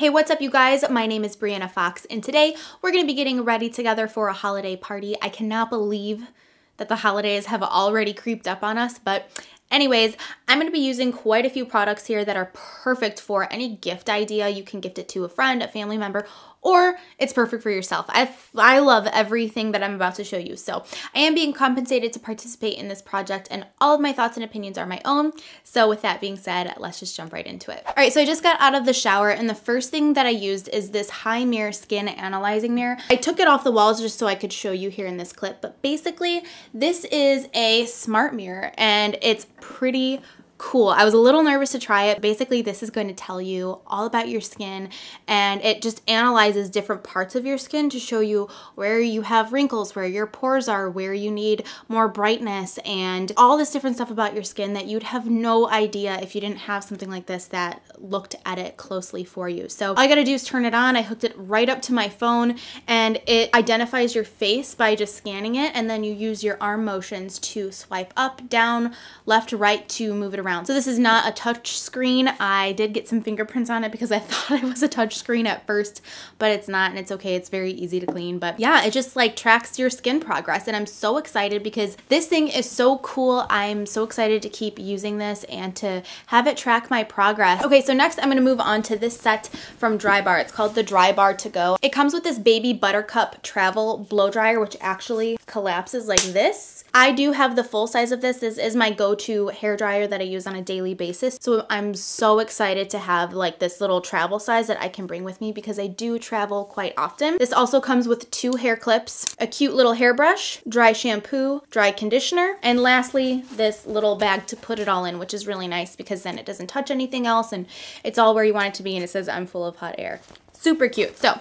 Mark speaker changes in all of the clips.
Speaker 1: Hey, what's up you guys? My name is Brianna Fox and today we're going to be getting ready together for a holiday party. I cannot believe that the holidays have already creeped up on us, but anyways, I'm going to be using quite a few products here that are perfect for any gift idea. You can gift it to a friend, a family member, or it's perfect for yourself. I love everything that I'm about to show you. So I am being compensated to participate in this project and all of my thoughts and opinions are my own. So with that being said, let's just jump right into it. All right, so I just got out of the shower and the first thing that I used is this high mirror skin analyzing mirror. I took it off the walls just so I could show you here in this clip, but basically this is a smart mirror and it's pretty cool. I was a little nervous to try it. Basically, this is going to tell you all about your skin and it just analyzes different parts of your skin to show you where you have wrinkles, where your pores are, where you need more brightness, and all this different stuff about your skin that you'd have no idea if you didn't have something like this that looked at it closely for you. So all you gotta do is turn it on. I hooked it right up to my phone and it identifies your face by just scanning it, and then you use your arm motions to swipe up, down, left, right to move it around. So this is not a touch screen. I did get some fingerprints on it because I thought it was a touch screen at first, but it's not, and it's okay. It's very easy to clean. But yeah, it just like tracks your skin progress, and I'm so excited because this thing is so cool. I'm so excited to keep using this and to have it track my progress. Okay, so next I'm gonna move on to this set from Drybar. It's called the Drybar To Go. It comes with this baby buttercup travel blow dryer, which actually collapses like this. I do have the full size of this. This is my go-to hair dryer that I use on a daily basis. So I'm so excited to have like this little travel size that I can bring with me because I do travel quite often. This also comes with 2 hair clips, a cute little hairbrush, dry shampoo, dry conditioner, and lastly, this little bag to put it all in, which is really nice because then it doesn't touch anything else and it's all where you want it to be, and it says I'm full of hot air. Super cute. So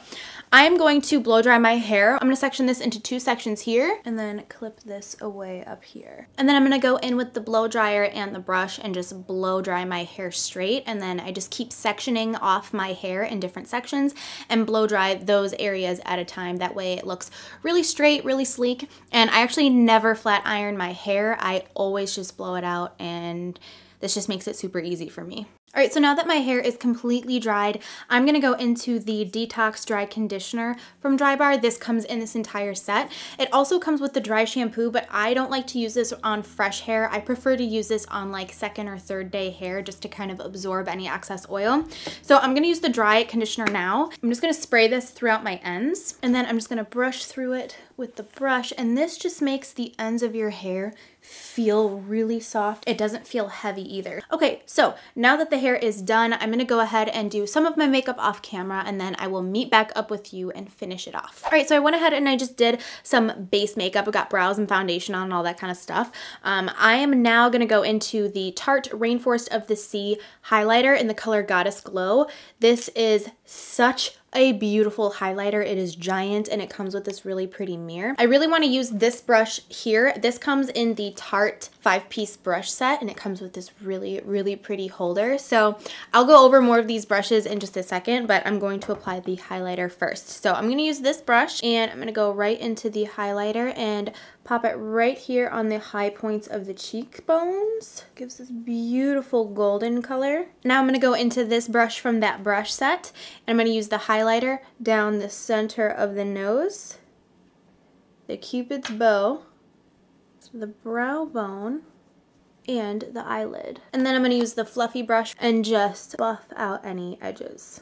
Speaker 1: I'm going to blow dry my hair. I'm gonna section this into 2 sections here and then clip this away up here. And then I'm gonna go in with the blow dryer and the brush and just blow dry my hair straight. And then I just keep sectioning off my hair in different sections and blow dry those areas at a time. That way it looks really straight, really sleek. And I actually never flat iron my hair. I always just blow it out, and this just makes it super easy for me. All right, so now that my hair is completely dried, I'm gonna go into the Detox Dry Conditioner from Drybar. This comes in this entire set. It also comes with the dry shampoo, but I don't like to use this on fresh hair. I prefer to use this on like 2nd or 3rd day hair just to kind of absorb any excess oil. So I'm gonna use the dry conditioner now. I'm just gonna spray this throughout my ends, and then I'm just gonna brush through it with the brush, and this just makes the ends of your hair feel really soft. It doesn't feel heavy either. Okay, so now that the hair is done, I'm gonna go ahead and do some of my makeup off camera, and then I will meet back up with you and finish it off. All right, so I went ahead and I just did some base makeup. I got brows and foundation on and all that kind of stuff. I am now gonna go into the Tarte Rainforest of the Sea highlighter in the color Goddess Glow. This is such a beautiful highlighter. It is giant and it comes with this really pretty mirror. I really want to use this brush here. This comes in the Tarte 5-piece brush set and it comes with this really, really pretty holder. So I'll go over more of these brushes in just a second, but I'm going to apply the highlighter first. So I'm going to use this brush and I'm going to go right into the highlighter and pop it right here on the high points of the cheekbones. Gives this beautiful golden color. Now I'm going to go into this brush from that brush set and I'm going to use the highlighter down the center of the nose, the Cupid's bow, the brow bone, and the eyelid. And then I'm going to use the fluffy brush and just buff out any edges.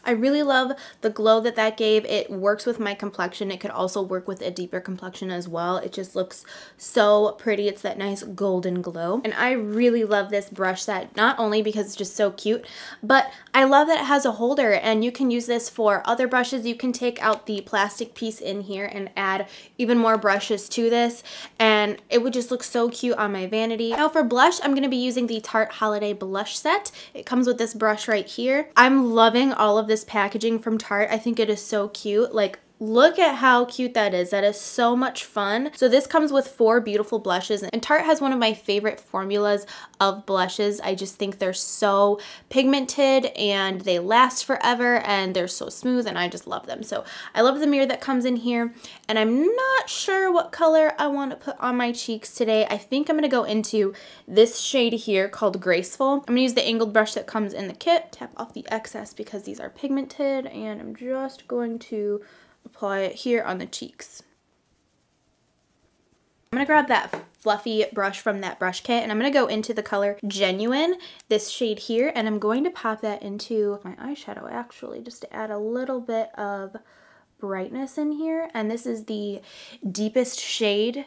Speaker 1: I really love the glow that that gave. It works with my complexion. It could also work with a deeper complexion as well. It just looks so pretty. It's that nice golden glow. And I really love this brush set, not only because it's just so cute, but I love that it has a holder and you can use this for other brushes. You can take out the plastic piece in here and add even more brushes to this, and it would just look so cute on my vanity. Now for blush, I'm going to be using the Tarte Holiday Blush Set. It comes with this brush right here. I'm loving all of this packaging from Tarte. I think it is so cute. Like, Look at how cute that is. That is so much fun. So this comes with 4 beautiful blushes, and Tarte has one of my favorite formulas of blushes. I just think they're so pigmented and they last forever and they're so smooth, and I just love them. So I love the mirror that comes in here, and I'm not sure what color I want to put on my cheeks today. I think I'm going to go into this shade here called Graceful. I'm going to use the angled brush that comes in the kit. Tap off the excess because these are pigmented, and I'm just going to apply it here on the cheeks. I'm going to grab that fluffy brush from that brush kit, and I'm going to go into the color Genuine, this shade here, and I'm going to pop that into my eyeshadow actually, just to add a little bit of brightness in here. And this is the deepest shade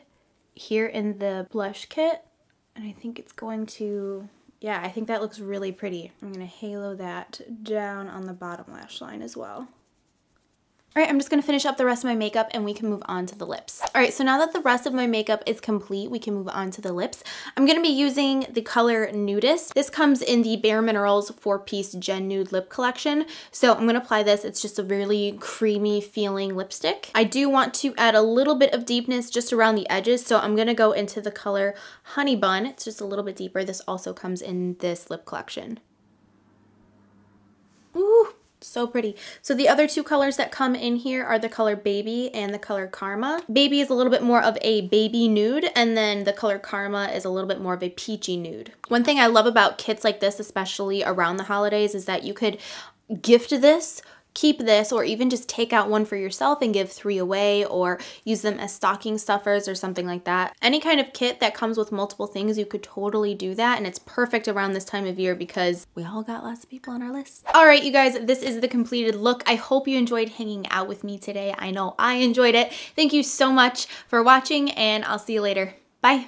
Speaker 1: here in the blush kit, and I think it's going to, yeah, I think that looks really pretty. I'm going to halo that down on the bottom lash line as well. All right, I'm just gonna finish up the rest of my makeup and we can move on to the lips. All right, so now that the rest of my makeup is complete, we can move on to the lips. I'm gonna be using the color Nudist. This comes in the bareMinerals 4-piece Gen Nude Lip Collection. So I'm gonna apply this. It's just a really creamy feeling lipstick. I do want to add a little bit of deepness just around the edges, so I'm gonna go into the color Honey Bun. It's just a little bit deeper. This also comes in this lip collection. Ooh. So pretty. So the other 2 colors that come in here are the color Baby and the color Karma. Baby is a little bit more of a baby nude, and then the color Karma is a little bit more of a peachy nude. One thing I love about kits like this, especially around the holidays, is that you could gift this, keep this, or even just take out one for yourself and give 3 away, or use them as stocking stuffers or something like that. Any kind of kit that comes with multiple things, you could totally do that, and it's perfect around this time of year because we all got lots of people on our list. All right, you guys, this is the completed look. I hope you enjoyed hanging out with me today. I know I enjoyed it. Thank you so much for watching, and I'll see you later. Bye.